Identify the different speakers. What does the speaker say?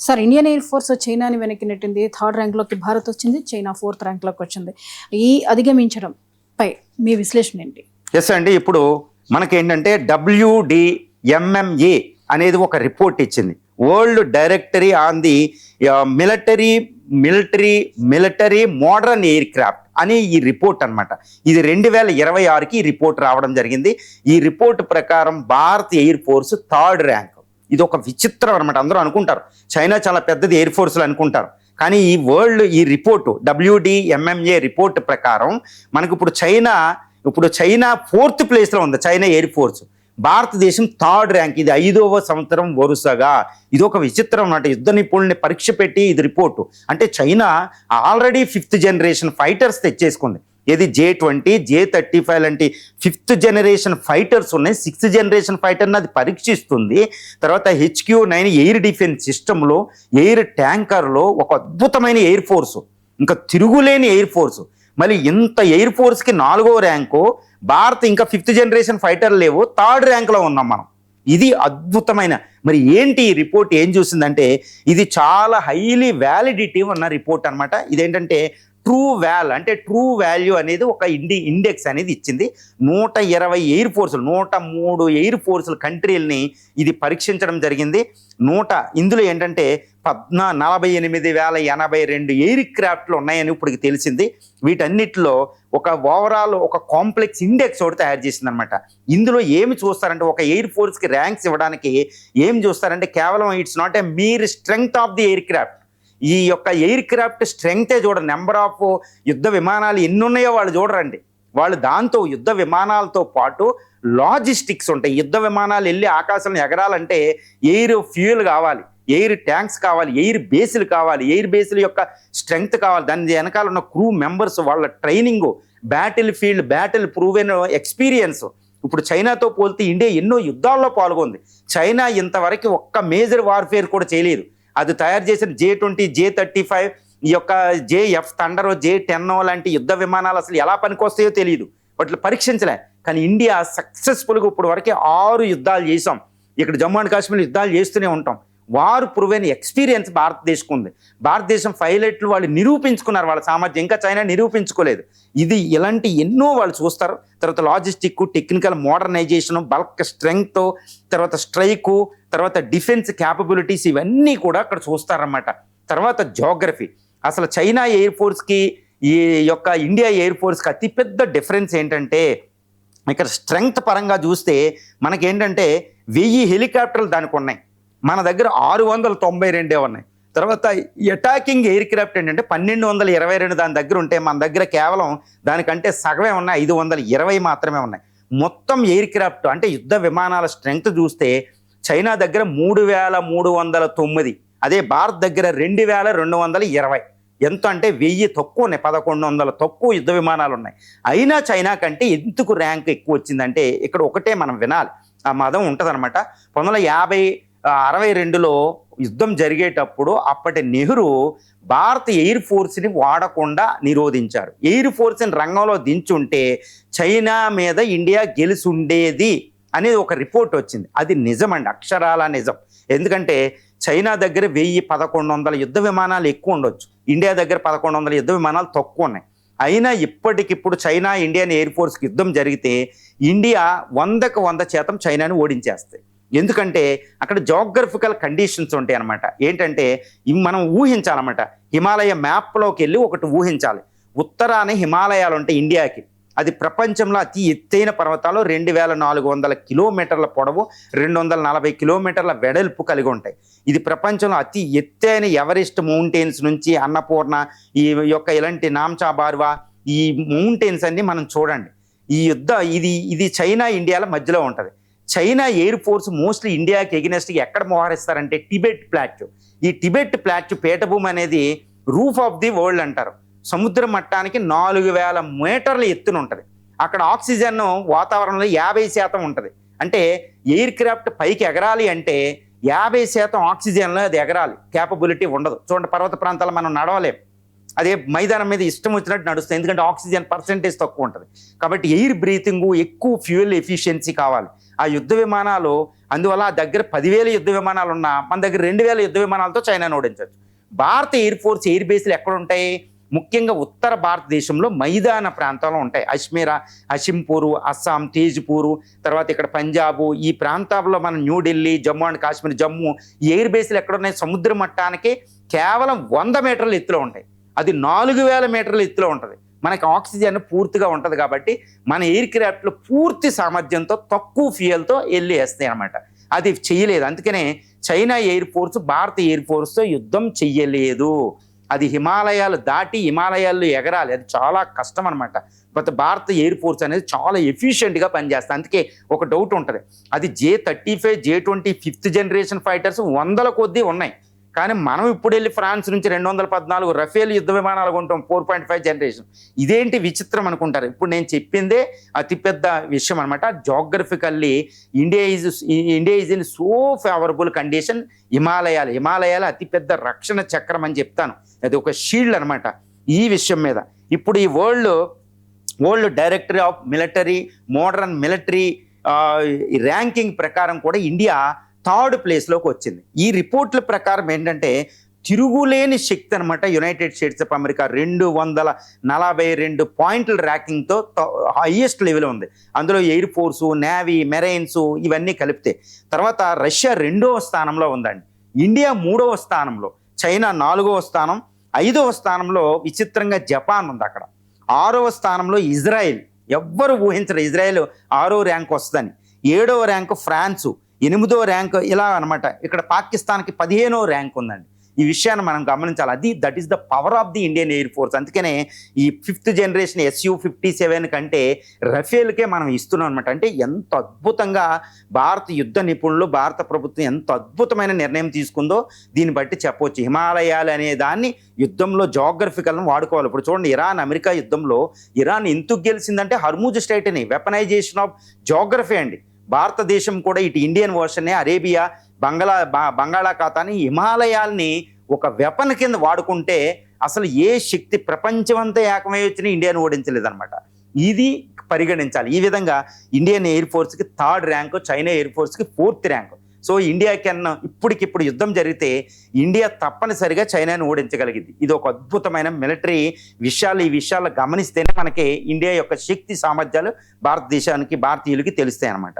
Speaker 1: Sir Indian air force చైనాని వెనక్కి నెట్టింది. Third ర్యాంక్లోకి Bharat వచ్చింది, China fourth ర్యాంక్లోకి వచ్చింది. ఈ అధిగమించడం పై మీ విశ్లేషణ ఏంటి?
Speaker 2: ఎస్ అండి, ఇప్పుడు మనకేంటంటే WDMMA అనేది ఒక రిపోర్ట్ ఇచ్చింది. World directory on the military modern air craft అని ఈ రిపోర్ట్ అనమాట. ఇది 2026కి ఈ రిపోర్ట్ రావడం జరిగింది. ఈ రిపోర్ట్ ప్రకారం Bharat air force third rank. ఇది ఒక విచిత్రం అనమాట. అందరూ అనుకుంటారు చైనా చాలా పెద్దది ఎయిర్ ఫోర్స్లు అనుకుంటారు, కానీ ఈ రిపోర్టు WDMMA రిపోర్ట్ ప్రకారం మనకు ఇప్పుడు చైనా 4th ప్లేస్లో ఉంది. చైనా ఎయిర్ ఫోర్స్, భారతదేశం థర్డ్ ర్యాంక్. ఇది 5వ సంవత్సరం వరుసగా. ఇది ఒక విచిత్రం అన్నమాట. యుద్ధ నిపుణుల్ని పరీక్ష పెట్టి ఇది రిపోర్టు. అంటే China already 5th generation fighters తెచ్చేసుకుంది. ఇది J-20, J-35 లాంటి 5th జనరేషన్ ఫైటర్స్ ఉన్నాయి. 6th జనరేషన్ ఫైటర్ని అది పరీక్షిస్తుంది. తర్వాత HQ-9 ఎయిర్ డిఫెన్స్ సిస్టంలో, ఎయిర్ ట్యాంకర్లో ఒక అద్భుతమైన ఎయిర్ ఫోర్సు, ఇంకా తిరుగులేని ఎయిర్ ఫోర్సు. మళ్ళీ ఇంత ఎయిర్ ఫోర్స్కి 4వ ర్యాంకు. భారత్ ఇంకా 5th జనరేషన్ ఫైటర్ లేవు, థర్డ్ ర్యాంక్లో ఉన్నాం మనం. ఇది అద్భుతమైన. మరి ఏంటి ఈ రిపోర్ట్ ఏం చూసిందంటే, ఇది చాలా హైలీ వ్యాలిడిటీ ఉన్న రిపోర్ట్ అనమాట. ఇదేంటంటే ట్రూ వాల్యూ అనేది ఒక ఇండెక్స్ అనేది ఇచ్చింది. 120 ఎయిర్ ఫోర్సులు, 103 ఎయిర్ ఫోర్సుల కంట్రీలని ఇది పరీక్షించడం జరిగింది. ఇందులో ఏంటంటే 48,082 ఎయిర్ క్రాఫ్ట్లు ఉన్నాయని ఇప్పటికి తెలిసింది. వీటన్నిటిలో ఒక ఓవరాల్ ఒక కాంప్లెక్స్ ఇండెక్స్ ఒకటి తయారు చేసింది అనమాట. ఇందులో ఏమి చూస్తారంటే, ఒక ఎయిర్ ఫోర్స్కి ర్యాంక్స్ ఇవ్వడానికి ఏం చూస్తారంటే, కేవలం it's not a Mir strength of the air craft. ఈ యొక్క ఎయిర్ క్రాఫ్ట్ స్ట్రెంగ్తే చూడండి. నెంబర్ ఆఫ్ యుద్ధ విమానాలు ఎన్ని ఉన్నాయో వాళ్ళు చూడరండి. వాళ్ళు దాంతో యుద్ధ విమానాలతో పాటు లాజిస్టిక్స్ ఉంటాయి. యుద్ధ విమానాలు వెళ్ళి ఆకాశంలో ఎగరాలంటే ఎయిర్ ఫ్యూయల్ కావాలి, ఎయిర్ ట్యాంక్స్ కావాలి, ఎయిర్ బేస్లు కావాలి, ఎయిర్ బేస్ల యొక్క స్ట్రెంగ్త్ కావాలి, దాని వెనకాల ఉన్న క్రూ మెంబర్స్, వాళ్ళ ట్రైనింగు, బ్యాటిల్ ప్రూవెన్ ఎక్స్పీరియన్స్. ఇప్పుడు చైనాతో పోలితే ఇండియా ఎన్నో యుద్ధాల్లో పాల్గొంది. చైనా ఇంతవరకు ఒక్క మేజర్ వార్ఫేర్ కూడా చేయలేదు. అది తయారు చేసిన J-20, J-35, ఈ యొక్క JF థండర్, J-10 లాంటి యుద్ధ విమానాలు అసలు ఎలా పనికొస్తాయో తెలియదు. వాటిని పరీక్షించలే. కానీ ఇండియా సక్సెస్ఫుల్గా ఇప్పుడు వరకే 6 యుద్ధాలు చేసాం. ఇక్కడ జమ్మూ అండ్ కాశ్మీర్ యుద్ధాలు చేస్తూనే ఉంటాం. వారు ప్రూవెన్ ఎక్స్పీరియన్స్ భారతదేశం ఉంది. భారతదేశం పైలట్లు వాళ్ళు నిరూపించుకున్నారు వాళ్ళ సామర్థ్యం. ఇంకా చైనా నిరూపించుకోలేదు. ఇది ఇలాంటి ఎన్నో వాళ్ళు చూస్తారు. తర్వాత లాజిస్టిక్, టెక్నికల్ మోడర్నైజేషను, బల్క్ స్ట్రెంగ్త్, తర్వాత స్ట్రైకు, తర్వాత డిఫెన్స్ క్యాపబిలిటీస్, ఇవన్నీ కూడా అక్కడ చూస్తారన్నమాట. తర్వాత జోగ్రఫీ. అసలు చైనా ఎయిర్ ఫోర్స్కి ఈ యొక్క ఇండియా ఎయిర్ ఫోర్స్కి అతిపెద్ద డిఫరెన్స్ ఏంటంటే, ఇక్కడ స్ట్రెంగ్త్ పరంగా చూస్తే మనకేంటంటే 1000 హెలికాప్టర్లు దానికి ఉన్నాయి. మన దగ్గర 692 ఉన్నాయి. తర్వాత అటాకింగ్ ఎయిర్ క్రాఫ్ట్ ఏంటంటే 1222 దాని దగ్గర ఉంటే, మన దగ్గర కేవలం దానికంటే సగమే ఉన్నాయి, 520 మాత్రమే ఉన్నాయి. మొత్తం ఎయిర్ క్రాఫ్ట్ అంటే యుద్ధ విమానాల స్ట్రెంగ్త్ చూస్తే చైనా దగ్గర 3309, అదే భారత్ దగ్గర 2220. ఎంత అంటే 1000 తక్కువ ఉన్నాయి, 1100 తక్కువ యుద్ధ విమానాలు ఉన్నాయి. అయినా చైనా కంటే ఎందుకు ర్యాంక్ ఎక్కువ వచ్చిందంటే, ఇక్కడ ఒకటే మనం వినాలి, ఆ మదం ఉంటుంది అనమాట. 1962లో యుద్ధం జరిగేటప్పుడు అప్పటి నెహ్రూ భారత ఎయిర్ ఫోర్స్ని వాడకుండా నిరోధించారు. ఎయిర్ ఫోర్స్ని రంగంలో దించుంటే చైనా మీద ఇండియా గెలిచి ఉండేది అనేది ఒక రిపోర్ట్ వచ్చింది. అది నిజమండి, అక్షరాల నిజం. ఎందుకంటే చైనా దగ్గర 1100 యుద్ధ విమానాలు ఎక్కువ ఉండొచ్చు, ఇండియా దగ్గర 1100 యుద్ధ విమానాలు తక్కువ ఉన్నాయి. అయినా ఇప్పటికిప్పుడు చైనా ఇండియన్ ఎయిర్ ఫోర్స్కి యుద్ధం జరిగితే ఇండియా 100కి 100% చైనాని ఓడించేస్తాయి. ఎందుకంటే అక్కడ జోగ్రఫికల్ కండిషన్స్ ఉంటాయి అన్నమాట. ఏంటంటే ఇవి మనం ఊహించాలన్నమాట. హిమాలయ మ్యాప్లోకి వెళ్ళి ఒకటి ఊహించాలి. ఉత్తరాన హిమాలయాలు ఉంటాయి ఇండియాకి. అది ప్రపంచంలో అతి ఎత్తైన పర్వతాలు, 2400 కిలోమీటర్ల పొడవు, 240 కిలోమీటర్ల వెడల్పు కలిగి ఉంటాయి. ఇది ప్రపంచంలో అతి ఎత్తైన ఎవరెస్ట్ మౌంటైన్స్ నుంచి అన్నపూర్ణ, ఈ యొక్క ఇలాంటి నామ్చా బార్వా, ఈ మౌంటైన్స్ అన్ని మనం చూడండి. ఇది చైనా ఇండియాల మధ్యలో ఉంటుంది. చైనా ఎయిర్ ఫోర్స్ మోస్ట్లీ ఇండియాకి ఎగెనెస్ట్గా ఎక్కడ మోహరిస్తారంటే టిబెట్ ప్లాట్యూ. ఈ టిబెట్ ప్లాట్యూ పీఠభూమి అనేది రూఫ్ ఆఫ్ ది వరల్డ్ అంటారు. సముద్ర మట్టానికి 4000 మీటర్ల ఎత్తున ఉంటుంది. అక్కడ ఆక్సిజన్ వాతావరణంలో 50% ఉంటుంది. అంటే ఎయిర్ క్రాఫ్ట్ పైకి ఎగరాలి అంటే 50% ఆక్సిజన్లో అది ఎగరాలి, క్యాపబిలిటీ ఉండదు. చూడండి, పర్వత ప్రాంతాల్లో మనం నడవలేం. అదే మైదానం మీద ఇష్టం వచ్చినట్టు నడుస్తుంది, ఎందుకంటే ఆక్సిజన్ పర్సెంటేజ్ తక్కువ ఉంటుంది. కాబట్టి ఎయిర్ బ్రీతింగ్, ఎక్కువ ఫ్యూయల్ ఎఫిషియన్సీ కావాలి. ఆ యుద్ధ విమానాలు, అందువల్ల ఆ దగ్గర 10,000 యుద్ధ విమానాలు ఉన్నా మన దగ్గర 2,000 యుద్ధ విమానాలతో చైనాను ఓడించవచ్చు. భారత ఎయిర్ ఫోర్స్ ఎయిర్ బేస్లు ఎక్కడ ఉంటాయి? ముఖ్యంగా ఉత్తర భారతదేశంలో మైదాన ప్రాంతాల్లో ఉంటాయి. అజ్మీరా, అషింపూరు, అస్సాం, తేజ్పూరు, తర్వాత ఇక్కడ పంజాబు, ఈ ప్రాంతాల్లో మన న్యూఢిల్లీ, జమ్మూ అండ్ కాశ్మీర్, జమ్మూ, ఈ ఎయిర్ బేస్లు ఎక్కడ ఉన్నాయి? సముద్ర మట్టానికి కేవలం 100 మీటర్ల ఎత్తులో ఉంటాయి. అది 4,000 మీటర్ల ఎత్తులో ఉంటుంది. మనకి ఆక్సిజన్ పూర్తిగా ఉంటుంది కాబట్టి మన ఎయిర్ క్రాఫ్ట్లు పూర్తి సామర్థ్యంతో తక్కువ ఫ్యూయల్తో వెళ్ళి వేస్తాయి అనమాట. అది చెయ్యలేదు. అందుకనే చైనా ఎయిర్ ఫోర్స్ భారత ఎయిర్ ఫోర్స్తో యుద్ధం చెయ్యలేదు. అది హిమాలయాలు దాటి హిమాలయాల్లో ఎగరాలి, అది చాలా కష్టం అనమాట. బట్ భారత ఎయిర్ ఫోర్స్ అనేది చాలా ఎఫిషియెంట్గా పనిచేస్తుంది. అందుకే ఒక డౌట్ ఉంటుంది, అది J-35, J-20 5th generation fighters 100ల కొద్దీ ఉన్నాయి. కానీ మనం ఇప్పుడు వెళ్ళి ఫ్రాన్స్ నుంచి 214 రఫేల్ యుద్ధ విమానాలు కొంటాం 4.5 జనరేషన్. ఇదేంటి విచిత్రం అనుకుంటారు. ఇప్పుడు నేను చెప్పిందే అతిపెద్ద విషయం అనమాట. Geographically India is in so favourable condition. హిమాలయాలు అతిపెద్ద రక్షణ చక్రం అని చెప్తాను. అది ఒక షీల్డ్ అనమాట ఈ విషయం మీద. ఇప్పుడు ఈ world directory of military modern military ranking ప్రకారం కూడా ఇండియా 3rd ప్లేస్లోకి వచ్చింది. ఈ రిపోర్ట్ల ప్రకారం ఏంటంటే తిరుగులేని శక్తి అనమాట. యునైటెడ్ స్టేట్స్ ఆఫ్ అమెరికా 242 పాయింట్ల ర్యాంకింగ్తో హైయెస్ట్ లెవెల్ ఉంది. అందులో ఎయిర్ ఫోర్సు, నేవీ, మెరైన్స్ ఇవన్నీ కలిపితే. తర్వాత రష్యా 2వ స్థానంలో ఉందండి. ఇండియా 3వ స్థానంలో, చైనా 4వ స్థానం, 5వ స్థానంలో విచిత్రంగా జపాన్ ఉంది. అక్కడ 6వ స్థానంలో ఇజ్రాయెల్. ఎవ్వరు ఊహించరు ఇజ్రాయెల్ 6వ ర్యాంక్ వస్తుందని. 7వ ర్యాంకు ఫ్రాన్సు, 8వ ర్యాంకు ఇలా అనమాట. ఇక్కడ పాకిస్తాన్కి 15వ ర్యాంక్ ఉందండి. ఈ విషయాన్ని మనం గమనించాలి. That is the power of the Indian air force. అందుకనే ఈ 5th జనరేషన్ Su-57 కంటే రఫేల్కే మనం ఇస్తున్నాం అనమాట. అంటే ఎంత అద్భుతంగా భారత యుద్ధ నిపుణులు, భారత ప్రభుత్వం ఎంత అద్భుతమైన నిర్ణయం తీసుకుందో దీన్ని బట్టి చెప్పవచ్చు. హిమాలయాలు అనే దాన్ని యుద్ధంలో జోగ్రఫికల్ని వాడుకోవాలి. ఇప్పుడు చూడండి, ఇరాన్ అమెరికా యుద్ధంలో ఇరాన్ ఎందుకు గెలిచిందంటే హర్ముజ్ స్ట్రైట్ని, వెపనైజేషన్ ఆఫ్ జోగ్రఫీ అండి. భారతదేశం కూడా ఇటు ఇండియన్ ఓషన్ని, అరేబియా, బంగాళాఖాతాన్ని, హిమాలయాల్ని ఒక వెపన్ కింద వాడుకుంటే అసలు ఏ శక్తి ప్రపంచమంతా ఏకమై వచ్చినా ఇండియాను ఓడించలేదన్నమాట. ఇది పరిగణించాలి. ఈ విధంగా ఇండియన్ ఎయిర్ ఫోర్స్కి 3rd ర్యాంకు, చైనా ఎయిర్ ఫోర్స్కి 4th ర్యాంకు. సో ఇండియా ఇప్పటికిప్పుడు యుద్ధం జరిగితే ఇండియా తప్పనిసరిగా చైనాను ఓడించగలిగింది. ఇది ఒక అద్భుతమైన మిలిటరీ విషయాలు. ఈ విషయాలు గమనిస్తేనే మనకి ఇండియా యొక్క శక్తి సామర్థ్యాలు భారతదేశానికి, భారతీయులకి తెలుస్తాయి అన్నమాట.